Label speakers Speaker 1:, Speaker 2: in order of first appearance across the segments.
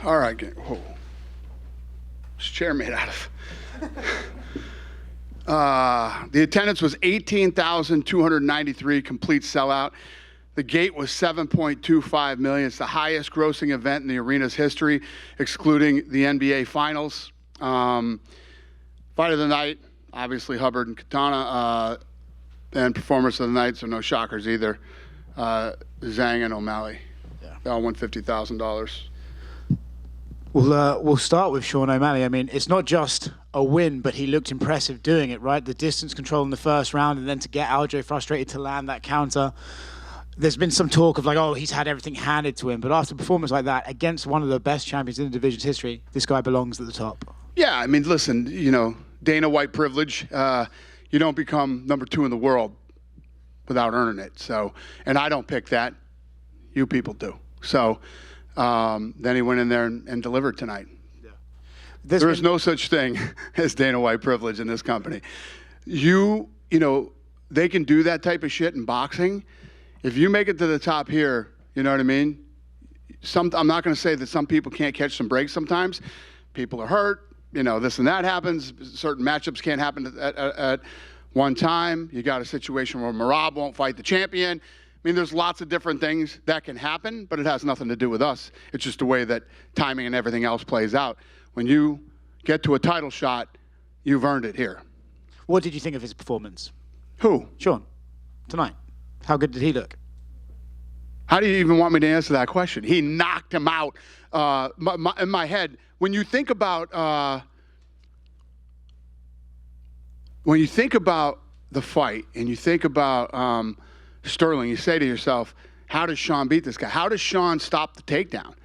Speaker 1: All right. Whoa. This chair made out of. The attendance was 18,293, complete sellout. The gate was 7.25 million. It's the highest grossing event in the arena's history, excluding the NBA Finals. Fight of the night, obviously Hubbard and Katana, and performance of the night, so no shockers either. Zhang and O'Malley. Yeah. They all won $50,000.
Speaker 2: We'll start with Sean O'Malley. I mean, it's not just a win, but he looked impressive doing it, right? The distance control in the first round, and then to get Aljo frustrated to land that counter. There's been some talk of like, oh, he's had everything handed to him. But after a performance like that, against one of the best champions in the division's history, this guy belongs at the top. Yeah,
Speaker 1: I mean, listen, Dana White privilege. You don't become number 2 in the world without earning it. So, and I don't pick that. You people do. So then he went in there and delivered tonight. Yeah. There is no such thing as Dana White privilege in this company. They can do that type of shit in boxing. If you make it to the top here, you know what I mean? I'm not going to say that some people can't catch some breaks sometimes. People are hurt. This and that happens. Certain matchups can't happen at one time. You got a situation where Merab won't fight the champion. I mean, there's lots of different things that can happen, but it has nothing to do with us. It's just the way that timing and everything else plays out. When you get to a title shot, you've earned it here.
Speaker 2: What did you think of his performance?
Speaker 1: Who?
Speaker 2: Sean, tonight. How good did he look?
Speaker 1: How do you even want me to answer that question? He knocked him out. In my head, when you think about the fight and you think about Sterling, you say to yourself, how does Sean beat this guy? How does Sean stop the takedown?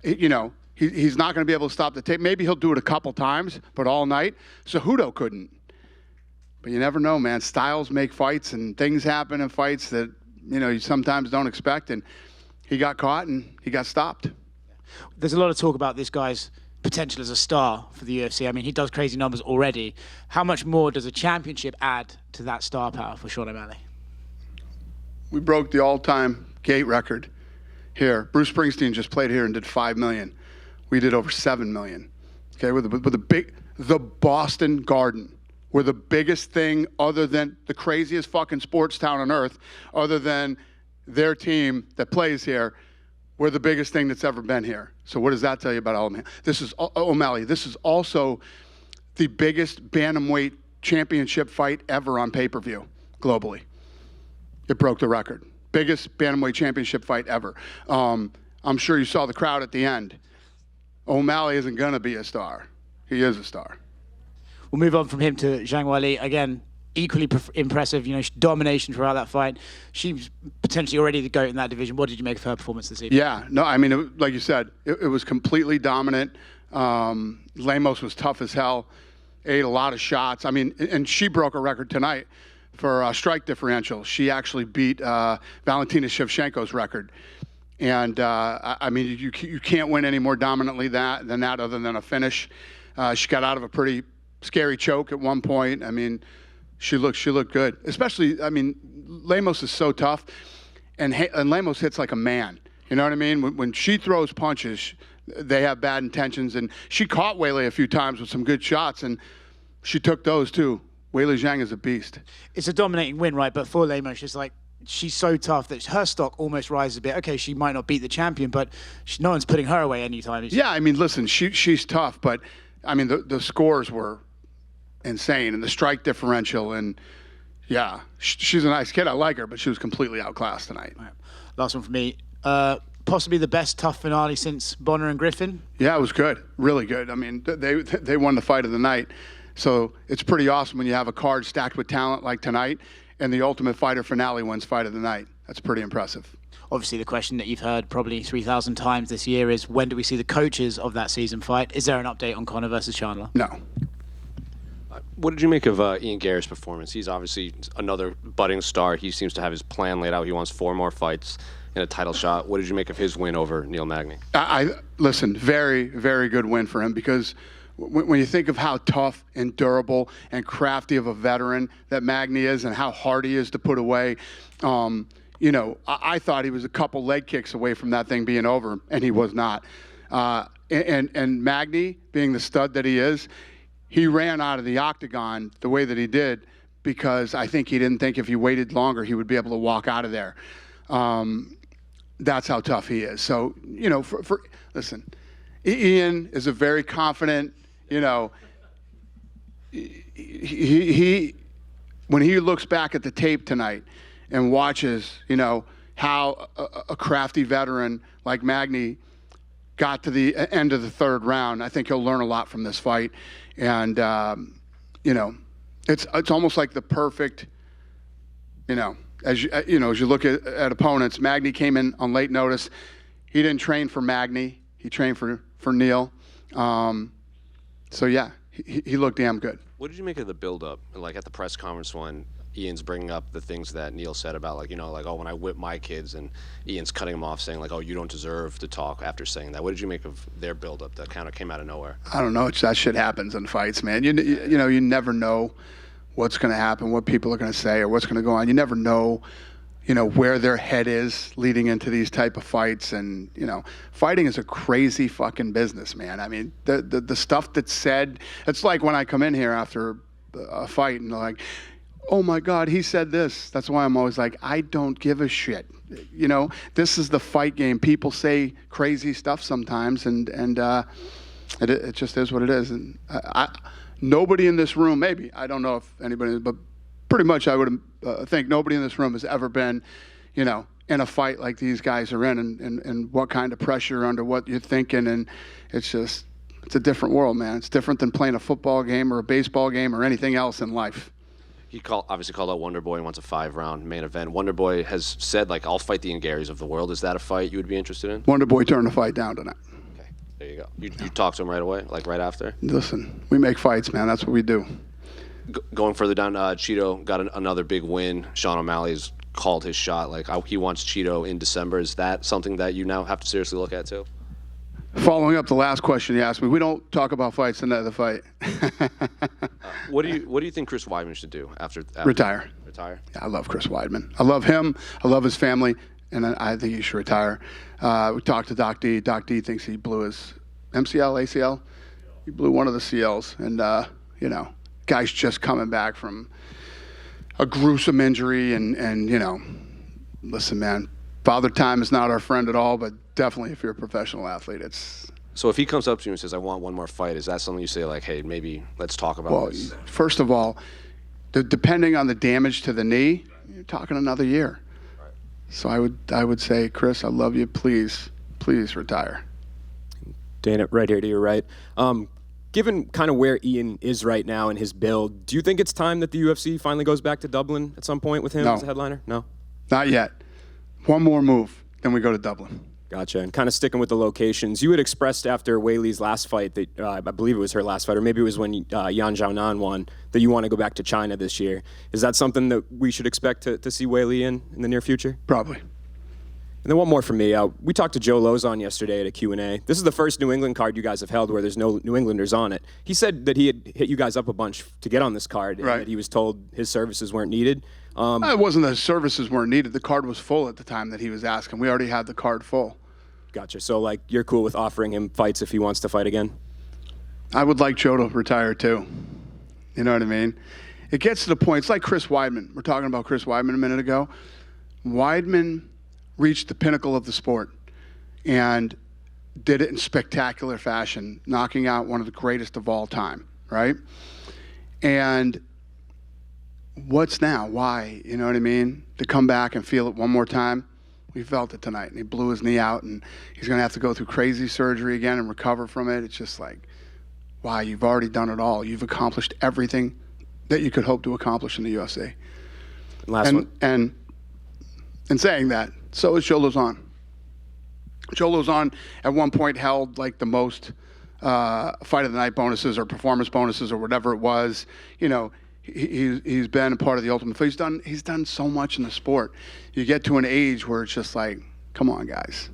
Speaker 1: He's not going to be able to stop the take. Maybe he'll do it a couple times, but all night. Cejudo couldn't. But you never know, man. Styles make fights, and things happen in fights that you sometimes don't expect. And he got caught and he got stopped.
Speaker 2: There's a lot of talk about this guy's potential as a star for the UFC. I mean, he does crazy numbers already. How much more does a championship add to that star power for Sean O'Malley?
Speaker 1: We broke the all-time gate record here. Bruce Springsteen just played here and did 5 million. We did over 7 million. Okay, with the Boston Garden. We're the biggest thing other than the craziest fucking sports town on earth, other than their team that plays here. We're the biggest thing that's ever been here. So what does that tell you about O'Malley? This is also the biggest bantamweight championship fight ever on pay-per-view globally. It broke the record. Biggest bantamweight championship fight ever. I'm sure you saw the crowd at the end. O'Malley isn't going to be a star. He is a star.
Speaker 2: We'll move on from him to Zhang Weili. Again, equally impressive, domination throughout that fight. She's potentially already the GOAT in that division. What did you make of her performance this evening?
Speaker 1: Yeah, no, I mean, like you said, it was completely dominant. Lemos was tough as hell, ate a lot of shots. I mean, and she broke a record tonight for strike differential. She actually beat Valentina Shevchenko's record. And, I mean, you can't win any more dominantly than that other than a finish. She got out of a pretty scary choke at one point. I mean, she looked good. Especially, I mean, Lemos is so tough, and Lemos hits like a man. You know what I mean? When she throws punches, they have bad intentions. And she caught Weili a few times with some good shots, and she took those too. Weili Zhang is a beast.
Speaker 2: It's a dominating win, right? But for Lemos, it's like she's so tough that her stock almost rises a bit. Okay, she might not beat the champion, but no one's putting her away anytime.
Speaker 1: Yeah, I mean, listen, she's tough, but I mean, the scores were insane, and the strike differential, and yeah, she's a nice kid. I like her, but she was completely outclassed tonight.
Speaker 2: Right. Last one for me. Possibly the best tough finale since Bonner and Griffin.
Speaker 1: Yeah, it was good, really good. I mean, they won the fight of the night, so it's pretty awesome when you have a card stacked with talent like tonight, and the Ultimate Fighter finale wins fight of the night. That's pretty impressive.
Speaker 2: Obviously, the question that you've heard probably 3,000 times this year is, when do we see the coaches of that season fight? Is there an update on Conor versus Chandler?
Speaker 1: No.
Speaker 3: What did you make of Ian Garry's performance? He's obviously another budding star. He seems to have his plan laid out. He wants 4 more fights and a title shot. What did you make of his win over Neil Magny?
Speaker 1: Listen, very, very good win for him, because when you think of how tough and durable and crafty of a veteran that Magny is and how hard he is to put away, I thought he was a couple leg kicks away from that thing being over, and he was not. And Magny, being the stud that he is, he ran out of the octagon the way that he did because I think he didn't think if he waited longer he would be able to walk out of there. That's how tough he is. So, you know, listen, Ian is a very confident, you know, he when he looks back at the tape tonight and watches, you know, how a crafty veteran like Magny got to the end of the third round, I think he'll learn a lot from this fight. And, you know, it's almost like the perfect, you know, as you look at opponents. Magny came in on late notice. He didn't train for Magny. He trained for Neil. So, yeah, he looked damn good.
Speaker 3: What did you make of the build-up? Like at the press conference when Ian's bringing up the things that Neil said about, like, you know, like, oh, when I whip my kids, and Ian's cutting him off saying, like, oh, you don't deserve to talk after saying that. What did you make of their build-up that kind of came out of nowhere? I
Speaker 1: don't know. That shit happens in fights, man. You know, you never know what's going to happen, what people are going to say, or what's going to go on. You never know, you know, where their head is leading into these type of fights. And, you know, fighting is a crazy fucking business, man. I mean, the stuff that's said, it's like when I come in here after a fight and they're like, oh my God, he said this. That's why I'm always like, I don't give a shit. You know, this is the fight game. People say crazy stuff sometimes, and it just is what it is. And nobody in this room, maybe, I don't know if anybody, but pretty much I would think nobody in this room has ever been, you know, in a fight like these guys are in, and what kind of pressure under what you're thinking. And it's just, it's a different world, man. It's different than playing a football game or a baseball game or anything else in life.
Speaker 3: He obviously called out Wonder Boy and wants a 5-round main event. Wonder Boy has said, like, I'll fight the Ian Garrys of the world. Is that a fight you would be interested in?
Speaker 1: Wonder Boy turned the fight down tonight.
Speaker 3: Okay, there you go. You talked to him right away, like right after?
Speaker 1: Listen, we make fights, man. That's what we do.
Speaker 3: Going further down, Cheeto got another big win. Sean O'Malley's called his shot. Like, he wants Cheeto in December. Is that something that you now have to seriously look at, too?
Speaker 1: Following up the last question you asked me, we don't talk about fights in the fight.
Speaker 3: What do you think Chris Weidman should do after
Speaker 1: retire?
Speaker 3: Retire.
Speaker 1: Yeah, I love Chris Weidman. I love him. I love his family, and I think he should retire. We talked to Doc D. Doc D thinks he blew his MCL, ACL. He blew one of the CLs, and you know, guy's just coming back from a gruesome injury, and you know, listen, man, Father Time is not our friend at all, but definitely if you're a professional athlete, it's.
Speaker 3: So if he comes up to you and says, I want one more fight, is that something you say, like, hey, maybe let's talk about this?
Speaker 1: Well, first of all, depending on the damage to the knee, you're talking another year. Right. So I would say, Chris, I love you. Please retire.
Speaker 4: Dana, right here to your right. Given kind of where Ian is right now in his build, do you think it's time that the UFC finally goes back to Dublin at some point with him as a headliner? No? Not
Speaker 1: yet. One more move, then we go to Dublin.
Speaker 4: Gotcha. And kind of sticking with the locations, you had expressed after Weili's last fight that I believe it was her last fight, or maybe it was when Yan Xiaonan won, that you want to go back to China this year. Is that something that we should expect to see Weili in the near future?
Speaker 1: Probably.
Speaker 4: And then one more from me. We talked to Joe Lozon yesterday at a Q&A. This is the first New England card you guys have held where there's no New Englanders on it. He said that he had hit you guys up a bunch to get on this card, and that he was told his services weren't needed.
Speaker 1: It wasn't that his services weren't needed. The card was full at the time that he was asking. We already had the card full.
Speaker 4: Gotcha. So, like, you're cool with offering him fights if he wants to fight again?
Speaker 1: I would like Joe to retire, too. You know what I mean? It gets to the point. It's like Chris Weidman. We're talking about Chris Weidman a minute ago. Weidman reached the pinnacle of the sport and did it in spectacular fashion, knocking out one of the greatest of all time, right? And what's now? Why? You know what I mean? To come back and feel it one more time. We felt it tonight, and he blew his knee out, and he's going to have to go through crazy surgery again and recover from it. It's just like, wow, you've already done it all. You've accomplished everything that you could hope to accomplish in the UFC.
Speaker 4: Last one.
Speaker 1: And in saying that, so is Joe Lozon. Joe Lozon at one point held like the most fight of the night bonuses or performance bonuses or whatever it was. You know, he's been a part of the Ultimate Fighter. He's done so much in the sport. You get to an age where it's just like, come on, guys.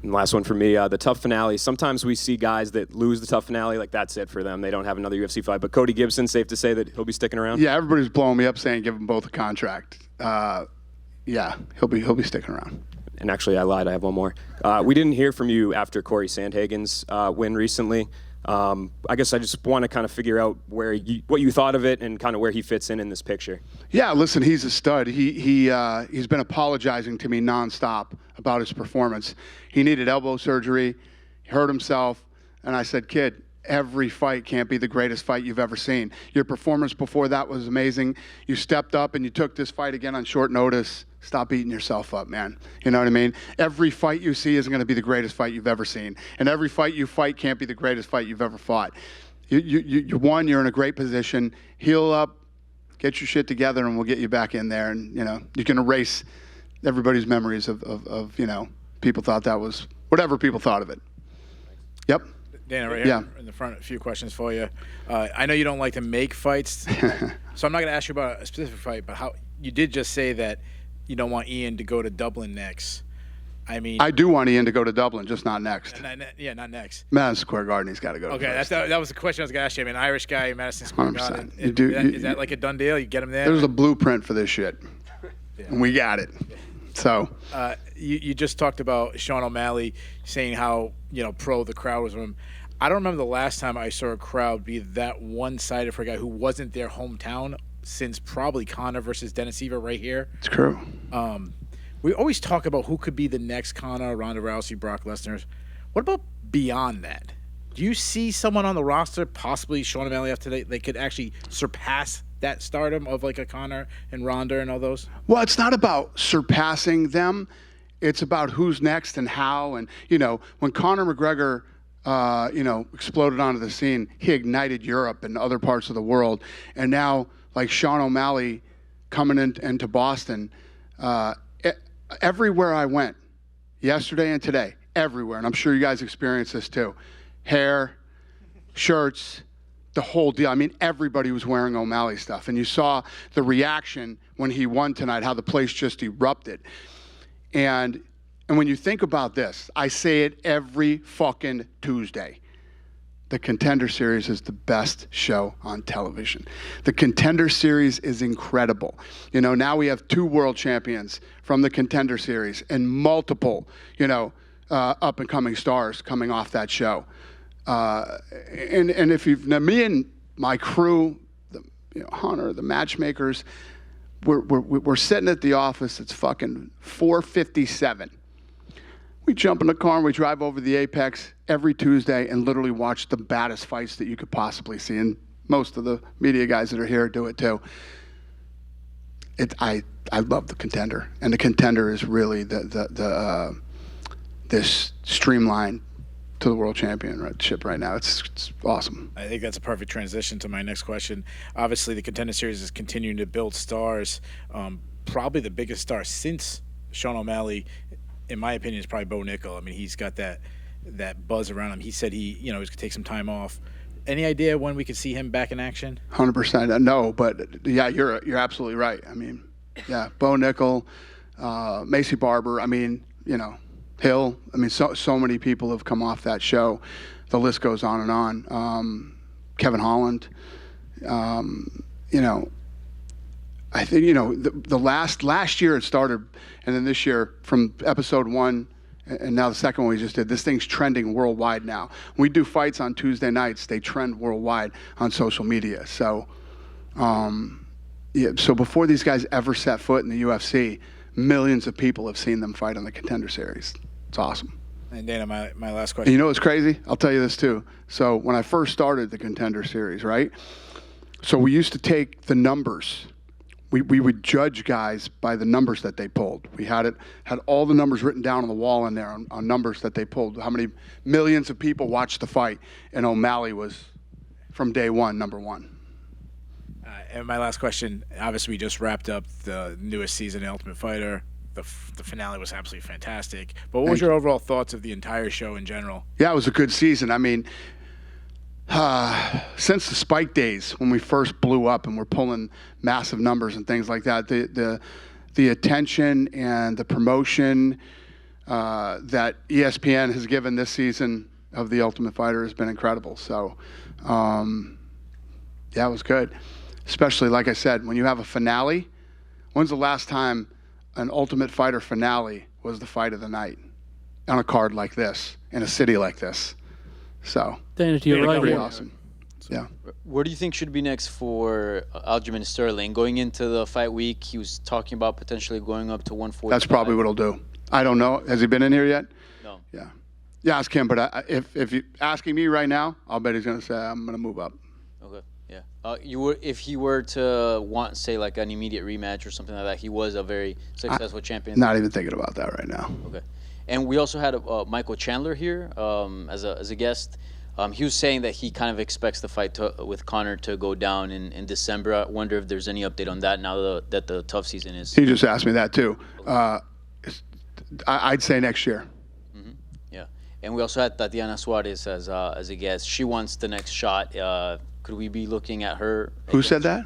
Speaker 4: And last one for me, the tough finale. Sometimes we see guys that lose the tough finale, like that's it for them. They don't have another UFC fight. But Cody Gibson, safe to say that he'll be sticking around?
Speaker 1: Yeah, everybody's blowing me up saying give them both a contract. Yeah, he'll be sticking around.
Speaker 4: And actually, I lied. I have one more. We didn't hear from you after Corey Sandhagen's win recently. I guess I just want to kind of figure out what you thought of it and kind of where he fits in this picture.
Speaker 1: Yeah, listen, he's a stud. He's been apologizing to me nonstop about his performance. He needed elbow surgery. He hurt himself. And I said, kid, every fight can't be the greatest fight you've ever seen. Your performance before that was amazing. You stepped up and you took this fight again on short notice. Stop beating yourself up, man. You know what I mean? Every fight you see isn't going to be the greatest fight you've ever seen. And every fight you fight can't be the greatest fight you've ever fought. You won, you're in a great position. Heal up, get your shit together, and we'll get you back in there. And, you can erase everybody's memories of people thought that was whatever people thought of it. Yep.
Speaker 5: Dana, right here in the front, a few questions for you. I know you don't like to make fights, so I'm not going to ask you about a specific fight, but how you did just say that you don't want Ian to go to Dublin next. I mean, I
Speaker 1: do want Ian to go to Dublin, just not next.
Speaker 5: Not next.
Speaker 1: Madison Square Garden, he's got to go.
Speaker 5: Okay, that was the question I was going to ask you. I mean, Irish guy, Madison Square
Speaker 1: 100%.
Speaker 5: Garden. Is that like a done deal? You get him there?
Speaker 1: There's a blueprint for this shit, and we got it. So
Speaker 5: you just talked about Sean O'Malley saying how pro the crowd was with him. I don't remember the last time I saw a crowd be that one-sided for a guy who wasn't their hometown since probably Conor versus Dennis Siver right here.
Speaker 1: It's true.
Speaker 5: We always talk about who could be the next Conor, Ronda Rousey, Brock Lesnar. What about beyond that? Do you see someone on the roster, possibly Sean O'Malley after they could actually surpass that stardom of like a Conor and Ronda and all those?
Speaker 1: Well, it's not about surpassing them. It's about who's next and how. And, when Conor McGregor exploded onto the scene, he ignited Europe and other parts of the world. And now, like Sean O'Malley coming into Boston, everywhere I went, yesterday and today, everywhere, and I'm sure you guys experienced this too, hair, shirts, the whole deal. I mean, everybody was wearing O'Malley stuff. And you saw the reaction when he won tonight, how the place just erupted. And when you think about this, I say it every fucking Tuesday. The Contender Series is the best show on television. The Contender Series is incredible. Now we have 2 world champions from the Contender Series and multiple, up-and-coming stars coming off that show. And if me and my crew, Hunter, the matchmakers, we're sitting at the office. It's fucking 4:57. We jump in the car and we drive over the Apex every Tuesday and literally watch the baddest fights that you could possibly see. And most of the media guys that are here do it too. I love the Contender, and the Contender is really this streamline to the world championship right now. It's awesome.
Speaker 5: I think that's a perfect transition to my next question. Obviously, the Contender Series is continuing to build stars. Probably the biggest star since Sean O'Malley, in my opinion, is probably Bo Nickel. I mean, he's got that buzz around him. He said he's going to take some time off. Any idea when we could see him back in action?
Speaker 1: 100%. No, but yeah, you're absolutely right. I mean, yeah, Bo Nickel, Macy Barber. I mean, Hill. I mean, so many people have come off that show. The list goes on and on. Kevin Holland. I think, the last year it started, and then this year from episode 1 and now the second one we just did, this thing's trending worldwide now. When we do fights on Tuesday nights, they trend worldwide on social media. So, so before these guys ever set foot in the UFC, millions of people have seen them fight on the Contender Series. It's awesome.
Speaker 5: And Dana, my last question.
Speaker 1: And you know what's crazy? I'll tell you this too. So when I first started the Contender Series, right? So we used to take the numbers. We would judge guys by the numbers that they pulled. We had all the numbers written down on the wall in there on numbers that they pulled. How many millions of people watched the fight, and O'Malley was from day one number 1.
Speaker 5: And my last question. Obviously, we just wrapped up the newest season of Ultimate Fighter. The finale was absolutely fantastic. But what was your overall thoughts of the entire show in general?
Speaker 1: Yeah, it was a good season. I mean, since the Spike days when we first blew up and we're pulling massive numbers and things like that, the attention and the promotion that ESPN has given this season of The Ultimate Fighter has been incredible. So, yeah, it was good. Especially, like I said, when you have a finale. When's the last time an Ultimate Fighter finale was the fight of the night on a card like this, in a city like this. So,
Speaker 6: Dana, to your right
Speaker 1: pretty
Speaker 6: here.
Speaker 1: awesome. Yeah.
Speaker 7: What do you think should be next for Aljamain Sterling? Going into the fight week, he was talking about potentially going up to 140.
Speaker 1: That's probably what he'll do. I don't know. Has he been in here yet?
Speaker 7: No.
Speaker 1: Yeah. Yeah, ask him. But if you're asking me right now, I'll bet he's going to say, I'm going to move up.
Speaker 7: Okay. Yeah. If he were to want, say, like an immediate rematch or something like that, he was a very successful champion.
Speaker 1: Not even thinking about that right now.
Speaker 7: Okay. And we also had Michael Chandler here as a guest. He was saying that he kind of expects the fight with Conor to go down in December. I wonder if there's any update on that now that the tough season is.
Speaker 1: He just asked me that too. I'd say next year.
Speaker 7: Mm-hmm. Yeah. And we also had Tatiana Suarez as a guest. She wants the next shot. Could we be looking at her?
Speaker 1: Who said that?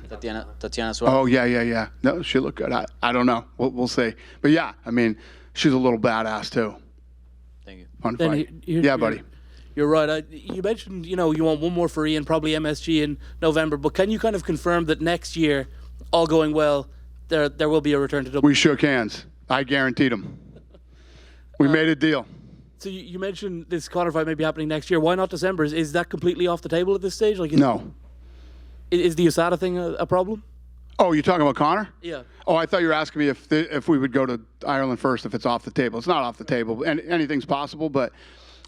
Speaker 7: Tatiana Suarez.
Speaker 1: Oh, yeah. No, she looked good. I don't know. We'll see. But yeah, I mean, she's a little badass too.
Speaker 7: Thank you.
Speaker 1: Fun
Speaker 6: Then
Speaker 1: fight.
Speaker 6: you're-
Speaker 1: Buddy.
Speaker 6: You're right. You mentioned, you want one more for Ian, probably MSG in November. But can you kind of confirm that next year, all going well, there will be a return to Dublin?
Speaker 1: We shook hands. I guaranteed him. We made a deal.
Speaker 6: So you mentioned this Conor fight may be happening next year. Why not December? Is that completely off the table at this stage?
Speaker 1: No.
Speaker 6: Is the USADA thing a problem?
Speaker 1: Oh, you're talking about Conor?
Speaker 6: Yeah.
Speaker 1: Oh, I thought you were asking me if we would go to Ireland first, if it's off the table. It's not off the table. Anything's possible, but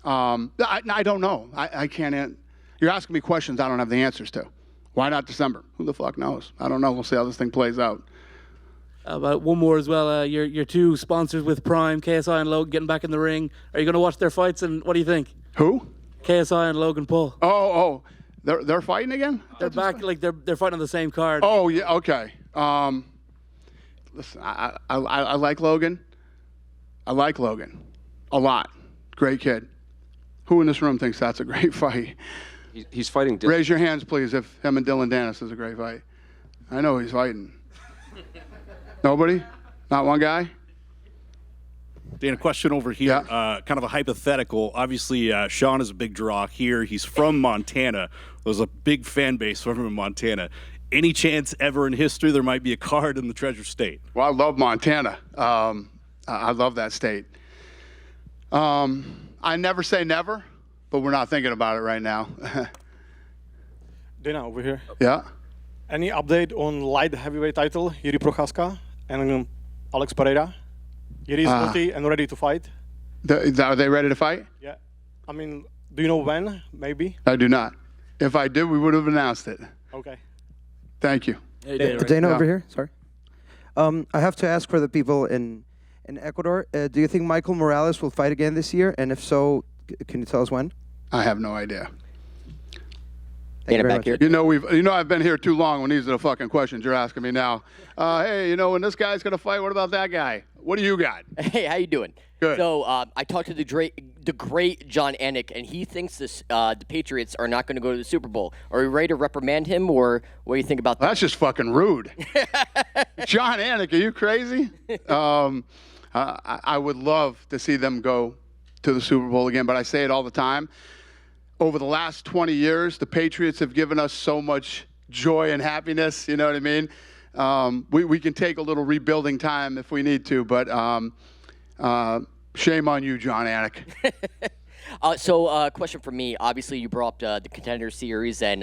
Speaker 1: I don't know. I can't. You're asking me questions I don't have the answers to. Why not December? Who the fuck knows? I don't know. We'll see how this thing plays out.
Speaker 6: One more as well. Your two sponsors with Prime, KSI and Logan, getting back in the ring. Are you going to watch their fights? And what do you think?
Speaker 1: Who?
Speaker 6: KSI and Logan Paul.
Speaker 1: Oh. They're fighting again?
Speaker 6: They're back. Like they're fighting on the same card.
Speaker 1: Oh yeah. Okay. Listen, I like Logan. I like Logan a lot. Great kid. Who in this room thinks that's a great fight?
Speaker 3: He's fighting.
Speaker 1: Raise your hands, please, if him and Dylan Dennis is a great fight. I know he's fighting. Nobody? Not one guy?
Speaker 8: Dan, a question over here,
Speaker 1: Yeah.
Speaker 8: kind of a hypothetical. Obviously, Sean is a big draw here. He's from Montana. There's a big fan base from him in Montana. Any chance ever in history there might be a card in the Treasure State?
Speaker 1: Well, I love Montana. I love that state. I never say never, but we're not thinking about it right now.
Speaker 9: Dana, over here.
Speaker 1: Yeah?
Speaker 9: Any update on light heavyweight title, Jiří Procházka and Alex Pereira? Jiří is healthy and ready to fight.
Speaker 1: Are they ready to fight?
Speaker 9: Yeah. I mean, do you know when? Maybe?
Speaker 1: I do not. If I did, we would have announced it.
Speaker 9: Okay.
Speaker 1: Thank you.
Speaker 10: Dana
Speaker 1: Yeah.
Speaker 10: over here. Sorry. I have to ask for the people in Ecuador. Do you think Michael Morales will fight again this year? And if so, can you tell us when?
Speaker 1: I have no idea.
Speaker 10: Thank you very
Speaker 11: back
Speaker 10: much.
Speaker 11: here.
Speaker 1: You know I've been here too long when these are the fucking questions you're asking me now. Hey, when this guy's gonna fight, what about that guy? What do you got?
Speaker 11: Hey, how you doing?
Speaker 1: Good.
Speaker 11: So I talked to the great John Anik, and he thinks the Patriots are not going to go to the Super Bowl. Are you ready to reprimand him, or what do you think about that?
Speaker 1: That's just fucking rude. John Anik, are you crazy? I would love to see them go to the Super Bowl again, but I say it all the time. Over the last 20 years, the Patriots have given us so much joy and happiness, you know what I mean? We can take a little rebuilding time if we need to, but shame on you, John Anik.
Speaker 11: So, question for me. Obviously, you brought up the Contender Series and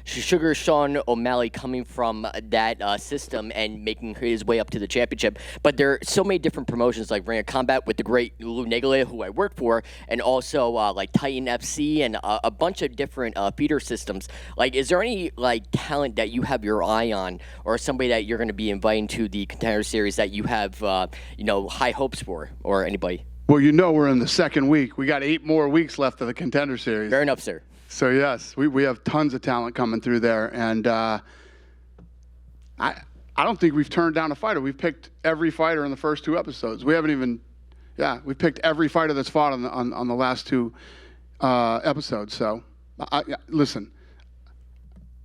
Speaker 11: Sugar Sean O'Malley coming from that system and making his way up to the championship. But there are so many different promotions like Ring of Combat with the great Lou Neglia, who I work for, and also like Titan FC and a bunch of different feeder systems. Like, is there any talent that you have your eye on, or somebody that you're going to be inviting to the Contender Series that you have high hopes for, or anybody?
Speaker 1: Well, we're in the second week. We got 8 more weeks left of the Contender Series.
Speaker 11: Fair enough, sir.
Speaker 1: So, yes, we have tons of talent coming through there. And I don't think we've turned down a fighter. We've picked every fighter in the first 2 episodes. We haven't even – we've picked every fighter that's fought on the last 2 episodes. So, listen,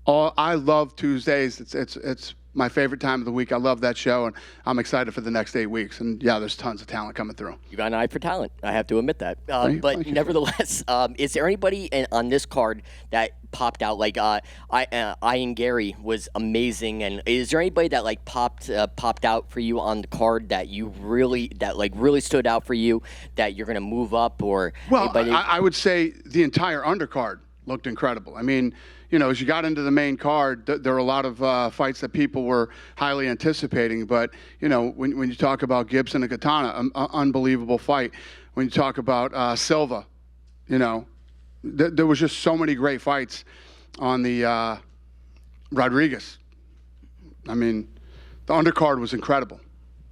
Speaker 1: I love Tuesdays. It's my favorite time of the week. I love that show, and I'm excited for the next 8 weeks. And yeah, there's tons of talent coming through.
Speaker 11: You got an eye for talent. I have to admit that.
Speaker 1: Thank
Speaker 11: But
Speaker 1: you.
Speaker 11: nevertheless, is there anybody on this card that popped out? Like Ian Gary was amazing, and is there anybody that like popped out for you on the card that you really stood out for you that you're gonna move up or?
Speaker 1: Well,
Speaker 11: anybody?
Speaker 1: I would say the entire undercard looked incredible. I mean, as you got into the main card, there were a lot of fights that people were highly anticipating. But, when you talk about Gibson and Katana, unbelievable fight. When you talk about Silva, there was just so many great fights on the Rodriguez. I mean, the undercard was incredible.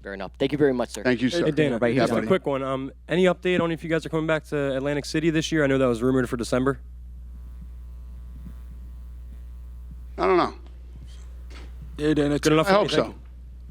Speaker 11: Fair enough. Thank you very much, sir.
Speaker 1: Thank you, sir.
Speaker 12: Hey, Dana,
Speaker 10: Right here,
Speaker 12: just a
Speaker 10: buddy.
Speaker 12: quick one. Any update on if you guys are coming back to Atlantic City this year? I know that was rumored for December.
Speaker 1: I don't know.
Speaker 12: Yeah, Dana. Good enough.
Speaker 1: I hope so.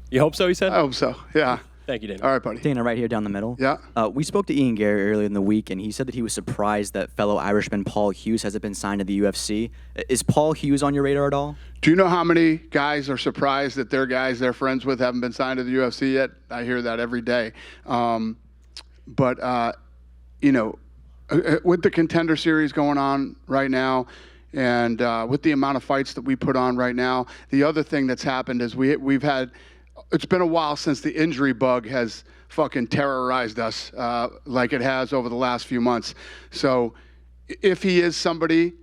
Speaker 12: You hope so, he said?
Speaker 1: I hope so, yeah.
Speaker 12: Thank you, Dana.
Speaker 1: All right, buddy.
Speaker 13: Dana, right here down the middle.
Speaker 1: Yeah.
Speaker 13: We spoke to Ian Gary earlier in the week, and he said that he was surprised that fellow Irishman Paul Hughes hasn't been signed to the UFC. Is Paul Hughes on your radar at all?
Speaker 1: Do you know how many guys are surprised that their guys they're friends with haven't been signed to the UFC yet? I hear that every day. With the Contender Series going on right now, and with the amount of fights that we put on right now, the other thing that's happened is we've had. It's been a while since the injury bug has fucking terrorized us like it has over the last few months. So if he is somebody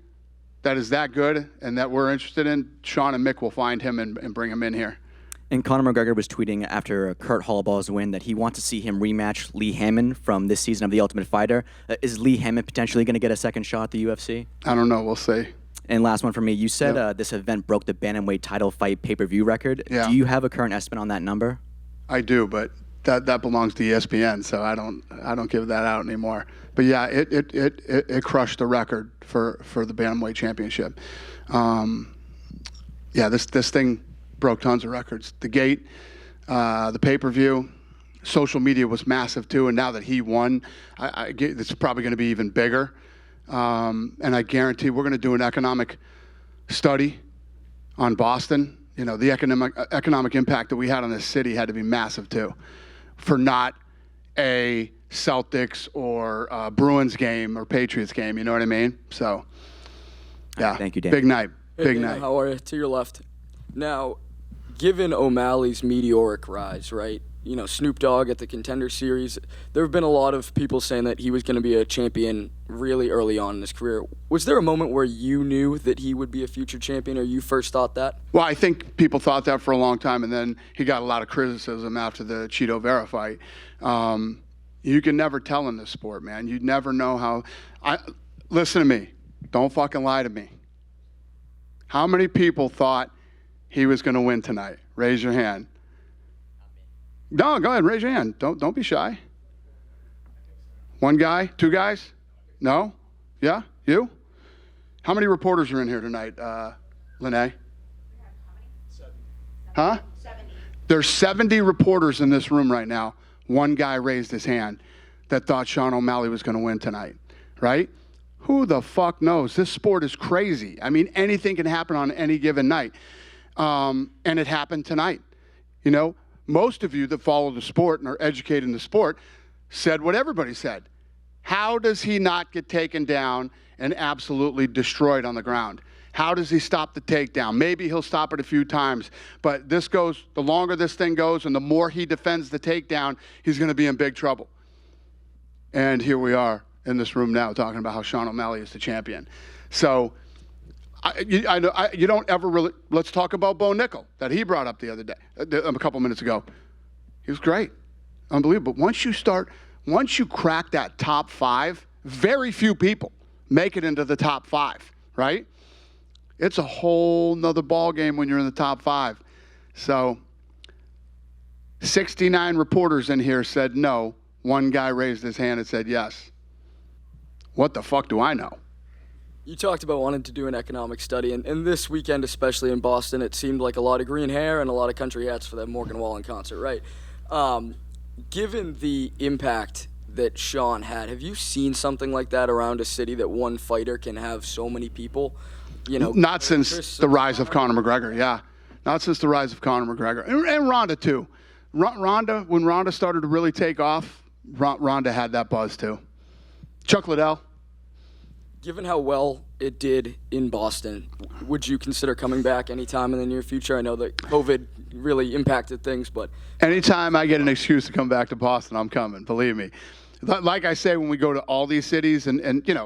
Speaker 1: that is that good and that we're interested in, Sean and Mick will find him and bring him in here.
Speaker 13: And Conor McGregor was tweeting after Kurt Hallball's win that he wants to see him rematch Lee Hammond from this season of The Ultimate Fighter. Is Lee Hammond potentially going to get a second shot at the UFC?
Speaker 1: I don't know. We'll see.
Speaker 13: And last one for me. You said this event broke the bantamweight title fight pay-per-view record.
Speaker 1: Yeah.
Speaker 13: Do you have a current estimate on that number?
Speaker 1: I do, but that belongs to ESPN, so I don't give that out anymore. But yeah, it crushed the record for the bantamweight championship. This thing broke tons of records. The gate, the pay-per-view, social media was massive too, and now that he won, it's probably going to be even bigger. And I guarantee we're going to do an economic study on Boston. The economic impact that we had on this city had to be massive too, for not a Celtics or Bruins game or Patriots game. You know what I mean? So, yeah.
Speaker 13: Thank you, Dan.
Speaker 1: Big night.
Speaker 14: Hey,
Speaker 1: Big
Speaker 14: Dana,
Speaker 1: night.
Speaker 14: how are you? To your left. Now, given O'Malley's meteoric rise, right? Snoop Dogg at the Contender Series, there have been a lot of people saying that he was going to be a champion really early on in his career. Was there a moment where you knew that he would be a future champion, or you first thought that?
Speaker 1: Well, I think people thought that for a long time, and then he got a lot of criticism after the Cheeto Vera fight. You can never tell in this sport, man. You never know how. Listen to me. Don't fucking lie to me. How many people thought he was going to win tonight? Raise your hand. No, go ahead, raise your hand. Don't be shy. One guy, two guys? No? Yeah? You? How many reporters are in here tonight, Lene? Huh? 70. There's 70 reporters in this room right now. One guy raised his hand that thought Sean O'Malley was going to win tonight, right? Who the fuck knows? This sport is crazy. I mean, anything can happen on any given night. And it happened tonight. Most of you that follow the sport and are educated in the sport said what everybody said. How does he not get taken down and absolutely destroyed on the ground? How does he stop the takedown? Maybe he'll stop it a few times, but the longer this thing goes and the more he defends the takedown, he's going to be in big trouble. And here we are in this room now talking about how Sean O'Malley is the champion. So you don't ever really. Let's talk about Bo Nickel that he brought up the other day, a couple minutes ago. He was great, unbelievable. Once you crack that top five, very few people make it into the top five, right? It's a whole nother ball game when you're in the top five. So 69 reporters in here said no. One guy raised his hand and said yes. What the fuck do I know?
Speaker 14: You talked about wanting to do an economic study, and this weekend, especially in Boston, it seemed like a lot of green hair and a lot of country hats for that Morgan Wallen concert, right? Given the impact that Sean had, have you seen something like that around a city that one fighter can have so many people?
Speaker 1: Not since the rise of Conor McGregor, yeah. Not since the rise of Conor McGregor. And Ronda, too. Ronda, when Ronda started to really take off, Ronda had that buzz, too. Chuck Liddell.
Speaker 14: Given how well it did in Boston, would you consider coming back anytime in the near future? I know that COVID really impacted things, but
Speaker 1: Anytime I get an excuse to come back to Boston, I'm coming, believe me. Like I say, when we go to all these cities, and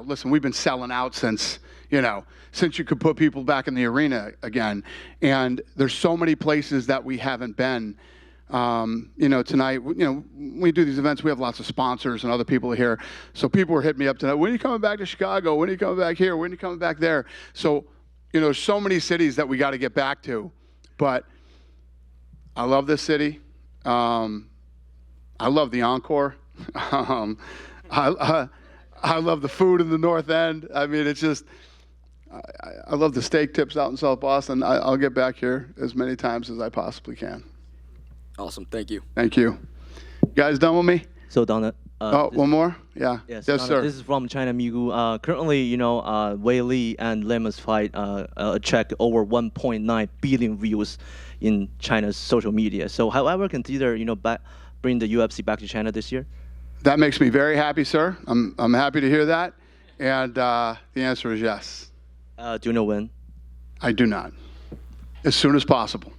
Speaker 1: listen, we've been selling out since you could put people back in the arena again. And there's so many places that we haven't been. Tonight, when we do these events, we have lots of sponsors and other people here. So people were hitting me up tonight. When are you coming back to Chicago? When are you coming back here? When are you coming back there? So, there's so many cities that we got to get back to. But I love this city. I love the Encore. I love the food in the North End. I mean, it's just, I love the steak tips out in South Boston. I'll get back here as many times as I possibly can.
Speaker 14: awesome. Thank you.
Speaker 1: Thank you. You guys done with me?
Speaker 15: So, Donna.
Speaker 1: One more? Yeah.
Speaker 15: Yes,
Speaker 1: Yes,
Speaker 15: Donna,
Speaker 1: sir.
Speaker 15: This is from China Migu. Currently, Weili and Lem's fight attract over 1.9 billion views in China's social media. So, however, consider bring the UFC back to China this year?
Speaker 1: That makes me very happy, sir. I'm happy to hear that. And the answer is yes.
Speaker 15: Do you know when?
Speaker 1: I do not. As soon as possible.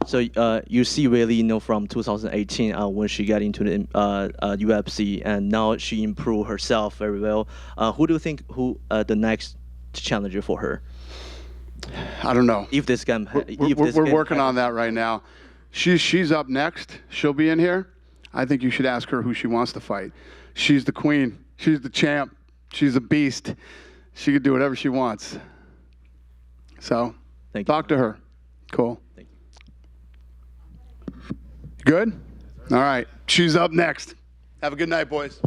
Speaker 15: So you see Weili, from 2018 when she got into the UFC, and now she improved herself very well. Who do you think the next challenger for her?
Speaker 1: I don't know.
Speaker 15: If this game,
Speaker 1: we're working on that right now. She's up next. She'll be in here. I think you should ask her who she wants to fight. She's the queen. She's the champ. She's a beast. She could do whatever she wants. So, talk to her. Cool.
Speaker 15: Thank you.
Speaker 1: Good? All right. She's up next. Have a good night, boys.